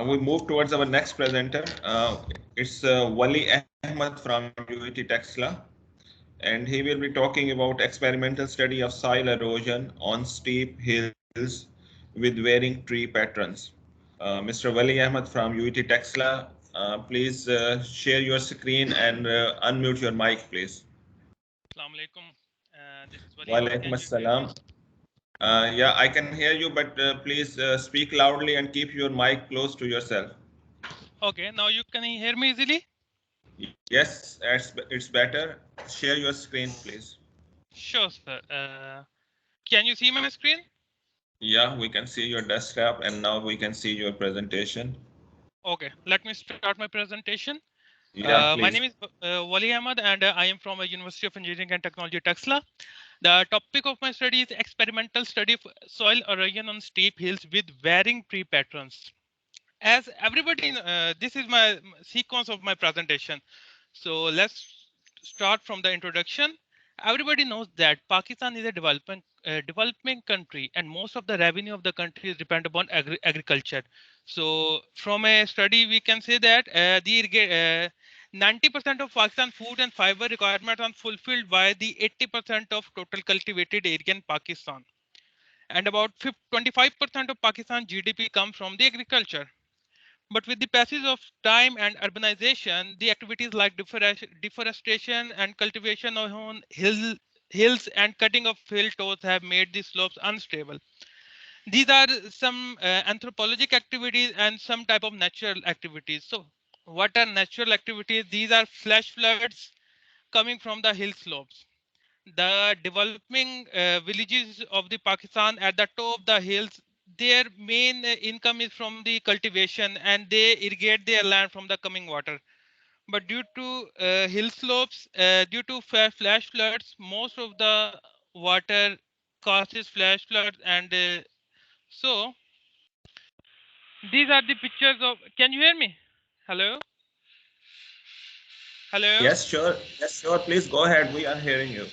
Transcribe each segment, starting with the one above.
We move towards our next presenter. It's Wali Ahmed from UET Texla, and he will be talking about experimental study of soil erosion on steep hills with varying tree patterns. Mr. Wali Ahmed from UET Texla, please share your screen and unmute your mic, please. Assalamu alaikum. This is Wali Ahmed. Walaikum Can you hear me? assalam. Yeah, I can hear you, but please speak loudly and keep your mic close to yourself. Okay, now you can hear me easily? Yes, it's better. Share your screen, please. Sure, sir. Can you see my screen? Yeah, we can see your desktop, and now we can see your presentation. Okay, let me start my presentation. Yeah, My please. name is Wali Ahmed, and I am from a University of Engineering and Technology, Texla. The topic of my study is experimental study of soil erosion on steep hills with varying tree patterns. As everybody, this is my sequence of my presentation. So let's start from the introduction. Everybody knows that Pakistan is a developing country, and most of the revenue of the country is depend upon agriculture. So from a study, we can say that 90% of Pakistan food and fiber requirements are fulfilled by the 80% of total cultivated area in Pakistan, and about 25% of Pakistan GDP comes from the agriculture. But with the passage of time and urbanization, the activities like deforestation and cultivation on hills and cutting of hilltops have made the slopes unstable. These are some anthropologic activities and some type of natural activities. So, what are natural activities? These are flash floods coming from the hill slopes. The developing villages of the Pakistan at the top of the hills, their main income is from the cultivation, and they irrigate their land from the coming water. But due to hill slopes, due to flash floods, most of the water causes flash floods, and so these are the pictures of. Can you hear me? Hello, hello. Yes, sure. Yes, sure. Please go ahead. We are hearing you. Okay.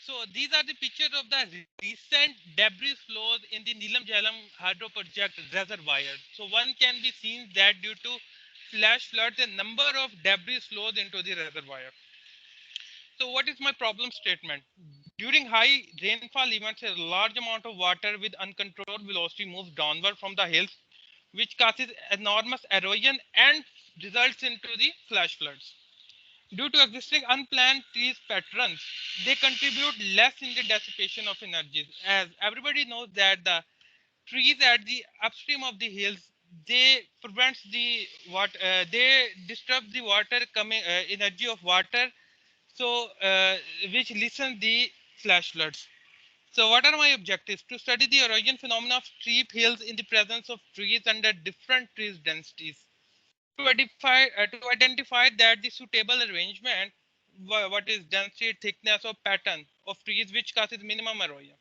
So these are the pictures of the recent debris flows in the Neelam Jhelum hydro project reservoir. So one can be seen that due to flash floods, a number of debris flows into the reservoir. So what is my problem statement? During high rainfall events, a large amount of water with uncontrolled velocity moves downward from the hills, which causes enormous erosion and results into the flash floods. Due to existing unplanned trees patterns, they contribute less in the dissipation of energies. As everybody knows that the trees at the upstream of the hills, they prevents the what they disturb the water coming energy of water, so which lessens the flash floods. So what are my objectives? To study the erosion phenomena of steep hills in the presence of trees under different trees densities, to identify that the suitable arrangement, what is density, thickness, or pattern of trees which causes minimum erosion.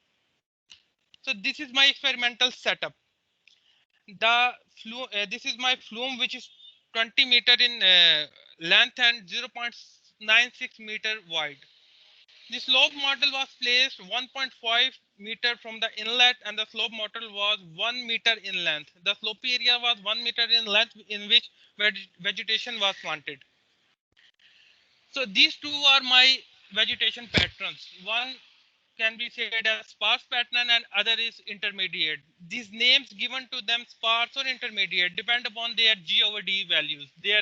So this is my experimental setup. This is my flume, which is 20 meter in length and 0.96 meter wide. The slope model was placed 1.5 meter from the inlet, and the slope model was 1 meter in length. The slope area was 1 meter in length, in which vegetation was planted. So these two are my vegetation patterns. One can be said as sparse pattern and other is intermediate. These names given to them, sparse or intermediate, depend upon their G over D values, their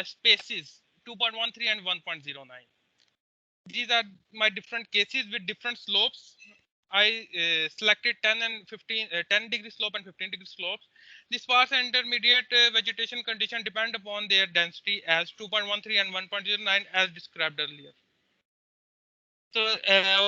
spaces 2.13 and 1.09. These are my different cases with different slopes. I selected 10 and 15, 10 degree slope and 15-degree slopes. The sparse and intermediate vegetation condition depend upon their density as 2.13 and 1.09 as described earlier. So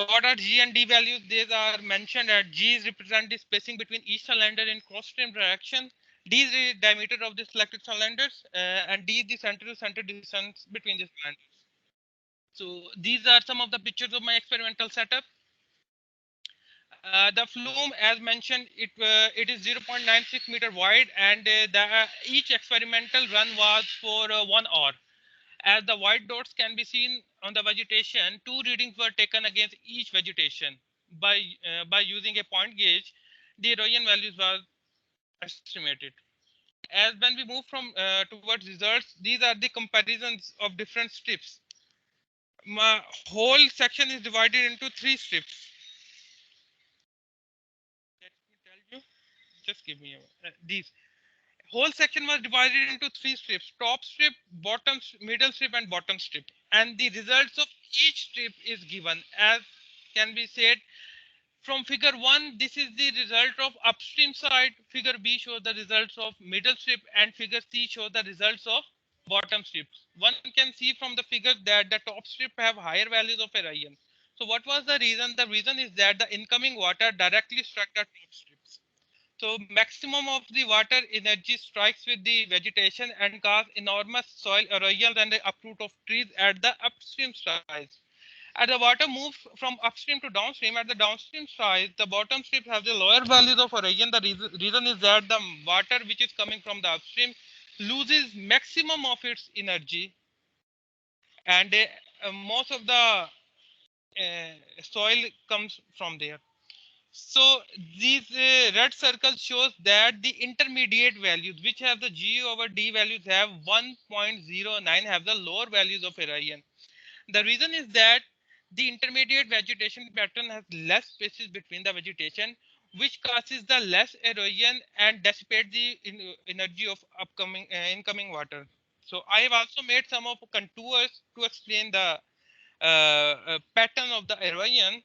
what are G and D values? These are mentioned at G represent the spacing between each cylinder in cross-stream direction. D is the diameter of the selected cylinders, and D is the center-to-center distance between the cylinders. So these are some of the pictures of my experimental setup. The flume, as mentioned, it is 0.96 meter wide, and each experimental run was for 1 hour. As the white dots can be seen on the vegetation, 2 readings were taken against each vegetation. By using a point gauge, the erosion values were estimated. As when we move from towards results, these are the comparisons of different strips. My whole section is divided into 3 strips. Let me tell you. Just give me these. Whole section was divided into 3 strips: top strip, bottom, middle strip, and bottom strip. And the results of each strip is given, as can be said from figure 1. This is the result of upstream side. Figure B shows the results of middle strip, and figure C shows the results of bottom strips. One can see from the figure that the top strip have higher values of erosion. So what was the reason? The reason is that the incoming water directly struck the top strips. So maximum of the water energy strikes with the vegetation and cause enormous soil erosion and the uproot of trees at the upstream sides. As the water moves from upstream to downstream, at the downstream side, the bottom strip has the lower values of erosion. The reason is that the water which is coming from the upstream loses maximum of its energy, and most of the soil comes from there. So these red circles shows that the intermediate values, which have the G over D values, have 1.09, have the lower values of erosion. The reason is that the intermediate vegetation pattern has less spaces between the vegetation, which causes the less erosion and dissipate the energy of incoming water. So I have also made some of contours to explain the pattern of the erosion.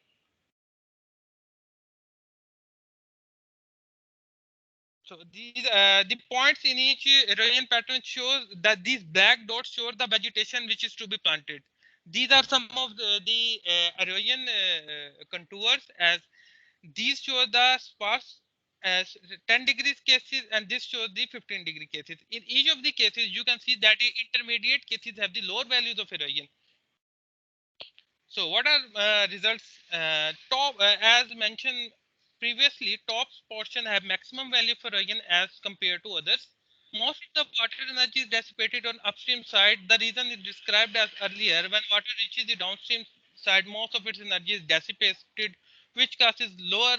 So these the points in each erosion pattern shows that these black dots show the vegetation which is to be planted. These are some of the erosion contours, as these show the sparse as 10 degrees cases, and this shows the 15-degree cases. In each of the cases, you can see that the intermediate cases have the lower values of erosion. So what are results? Top, as mentioned previously, top portion have maximum value for erosion as compared to others. Most of the water energy is dissipated on upstream side. The reason is described as earlier. When water reaches the downstream side, most of its energy is dissipated, which causes lower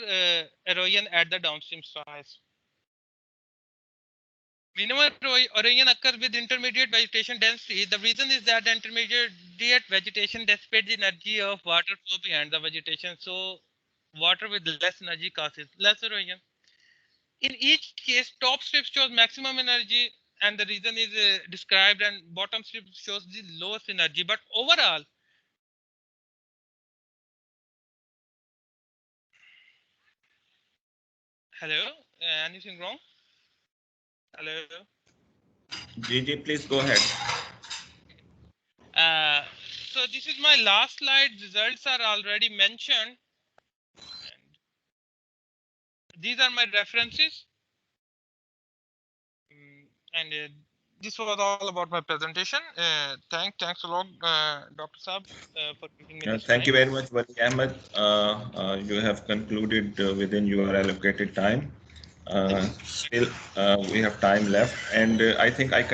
erosion at the downstream sides. Minimal erosion occurs with intermediate vegetation density. The reason is that the intermediate vegetation dissipates the energy of water flow behind the vegetation. So water with less energy causes less erosion. In each case, top strip shows maximum energy, and the reason is described, and bottom strip shows the lowest energy. But overall, hello, anything wrong? Hello. Gigi, please go ahead. So this is my last slide. Results are already mentioned. These are my references. And this was all about my presentation. Thanks a lot, Dr. Saab, for giving me this Thank time. you very much, Wali Ahmed. You have concluded within your allocated time. Still, we have time left, and I think I can